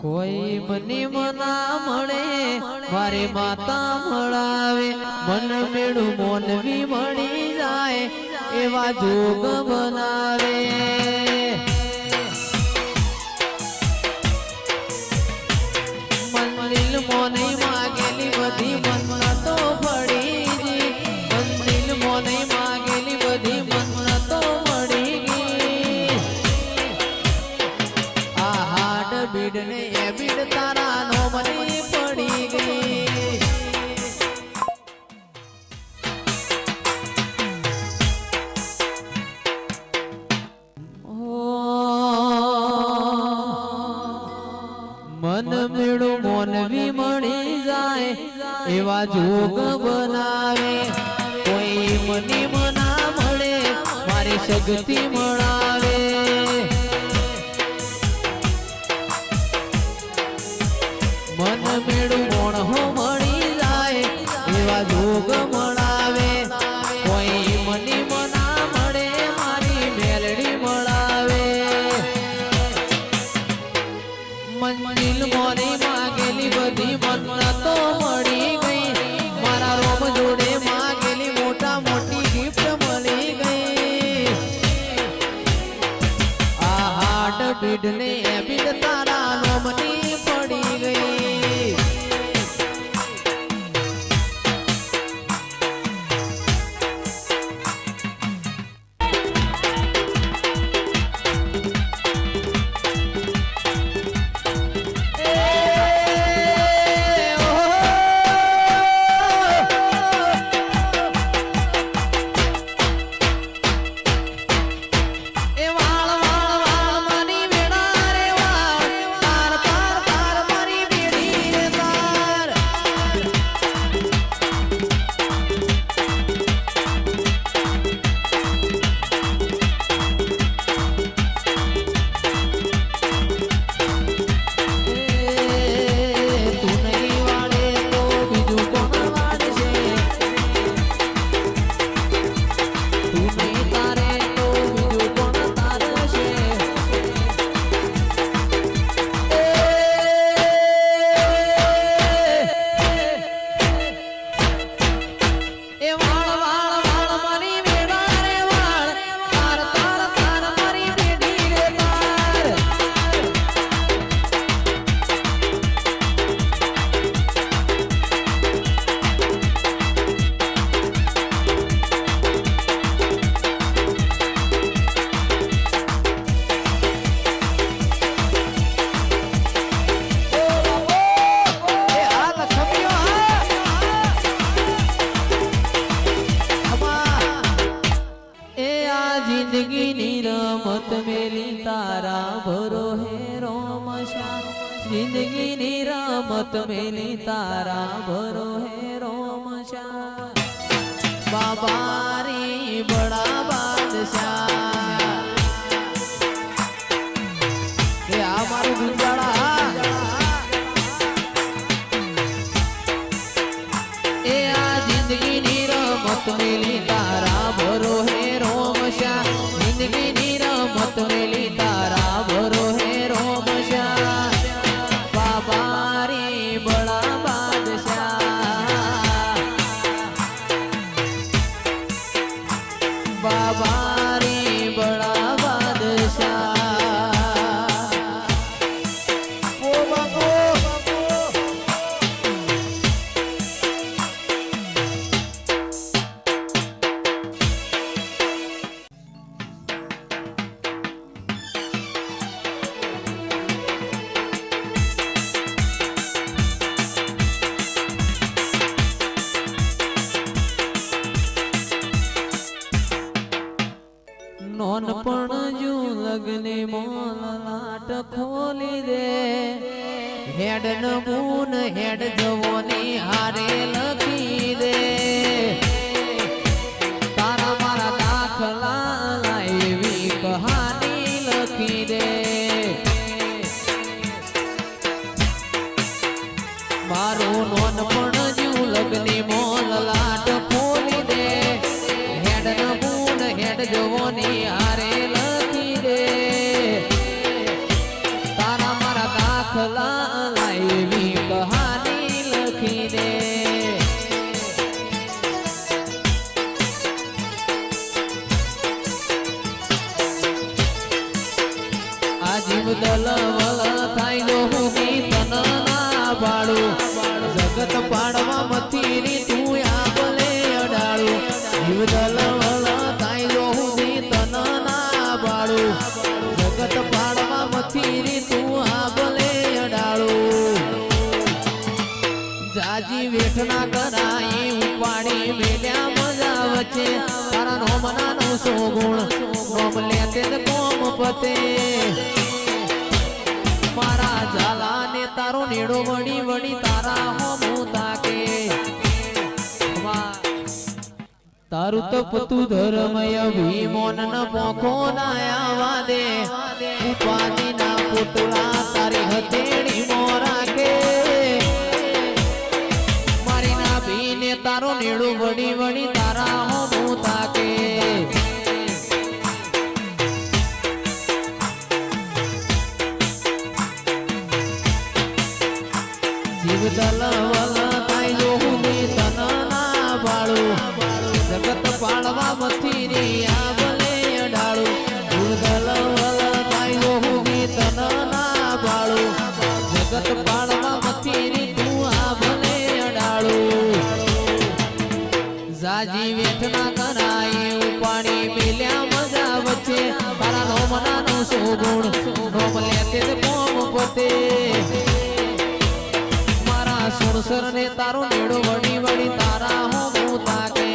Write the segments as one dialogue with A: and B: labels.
A: કોઈ મને મના મળે મારે માતા મળાવે મન મેળું મોનવી મળી જાય એવા જોગ બનાવે મંદિર મોને માગેલી બધી મન્નતો પડી મંદિર મોને માગેલી બધી મન્નતો મળી ગઈ આ હાડ બીડ ને એ બીડ તારા નો મને પડી ગઈ મન મેળું મોનવી મળી જાય એવા જોગ બનાવે કોઈ મને મના મળે મારી શક્તિ મળાવે મન મેળું મોણ મળી જાય એવા જોગ મળાવે કોઈ મને મના મળે મારી મેલડી મળાવે મંજિલ મોને માગેલી બધી મન્નતો મળી ગઈ મારા રોમ જોડે માગેલી મોટા મોટી ગિફ્ટ મળી ગઈ આ હાટ બીડ ને એ બીડ તારા નોમની પડી ગઈ जिंदगी रमत मेली तारा भरो है रोमशा जिंदगी रमत मेली तारा भरो है रोमशा बाबारी बड़ा बादशाह ये हमारे गुंजाड़ा ए आ जिंदगी रमत मेली तारा भरो है रोमशा जिंदगी रमत मेली तारा भरो है रोमशा बाबारी बड़ा बादशाह बाबारी बड़ा बादशाह नोनपण जू लगने मोल लाट खोली दे हेड नबून हेड जवोनी हारे लखी दे तारा मारा दाखला लाइवी कहानी लखी दे मारो नोनपण जू लगने मोल लाट खोली दे हेड नबून हेड जवोनी हारे लखी दे तारा मारा दाखला વાલા લાઈવી કહાની લખીને આ જીવ દલવલ થાય જો હું તનના બાળું જગત પાડવા મથી તું આ ભલે અડાળું જીવ દલવલ થાય જો હું તનના બાળું જગત પાડવા મથી તું આ ભલે અડાળું જાજી વેઠના કરાઈ ઉપાડી મેલ્યા મજા વચ્ચે તારા નોમનાનો સોગુણ નોમ લેતે કોમ પતે મારા ઝાલા ને તારો નેડો વળી વળી તારા હોમું તાકે તારું તપતું ધર્મય ભીમોન ન પોખો ના આવા દે ઉપાધિ ના પુતળા તારી હથેળી મોરા કે મારી ના ભીને તારો નેડો વળી વળી તારા હોમું તાકે જીવ દલવલ તાઈ જો હું તનના બાળું જગત પાડવા મથી આ ભલે અડાળું જીવ દલવલ તાઈ જો હું તનના બાળું જગત પાડવા મથી તું આ ભલે અડાળું જાજી વેઠના કરાઈ ઉપાડી મેલ્યા મજા વચ્ચે તારા નોમનાનો સોગુણ નોમ લેતે કોમ પતે સુરસર ને તારો નેડો વળી વળી તારા હોમું તાકે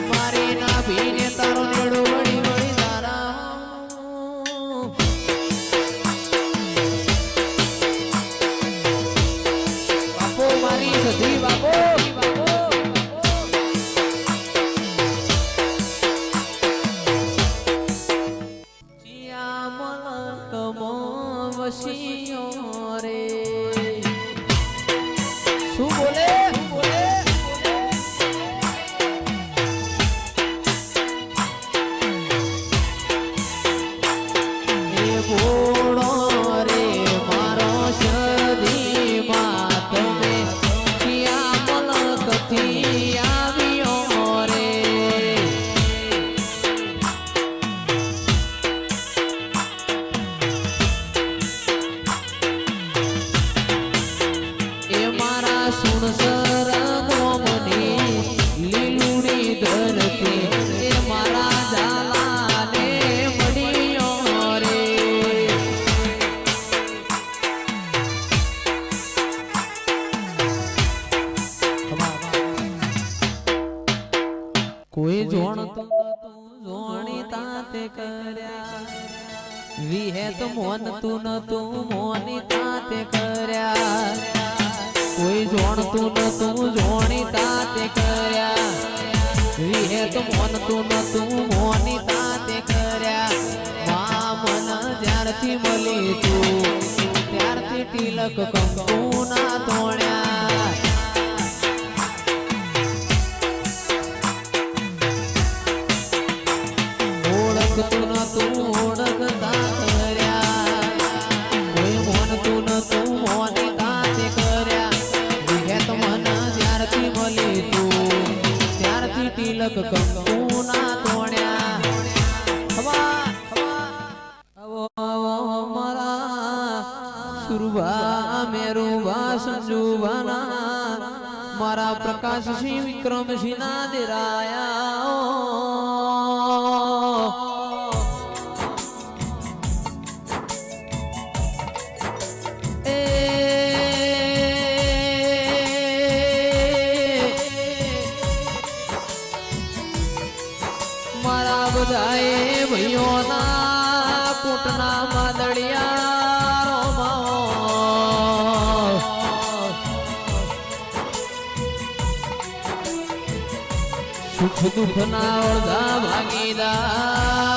A: મારી ના ભીને તારો નેડો વળી વળી તારા બાપો મારી સધી બાપો રે શું બોલે એ બોળો રે મારો સદી માં તમે કિયા મલક થી આવ્યો રે સુણસર મોમની લીલુડી ધરતી એ મારા ઝાલાને મળ્યો રે કોઈ જોણતું જોણી તાતે કર્યા વિહેત મોન તું નતું મોની તાતે કર્યા કોઈ જોણતું નતું જોણી તાતે કર્યા વિહેત મોનતું નતું મોની તાતે કર્યા મન જ્યારથી મળી તું ત્યારથી તિલક કંકુ ના તોડ્યા ઓળખતું નતું ઓળખતા કર્યા કોઈ મોનતું નતું મોની તાતે કર્યા ત્યારથી મળી તું ત્યારથી તિલક કંકુ ના તોડ્યા મારા સુરભા મેરુભા સંજુભાના મારા પ્રકાશસિંહ વિક્રમસિંહ ના દેરાયા મારા બધાએ ભાઈઓના કૂટના માદળિયા સુખ દુઃખ ના અડધા ભાગીદાર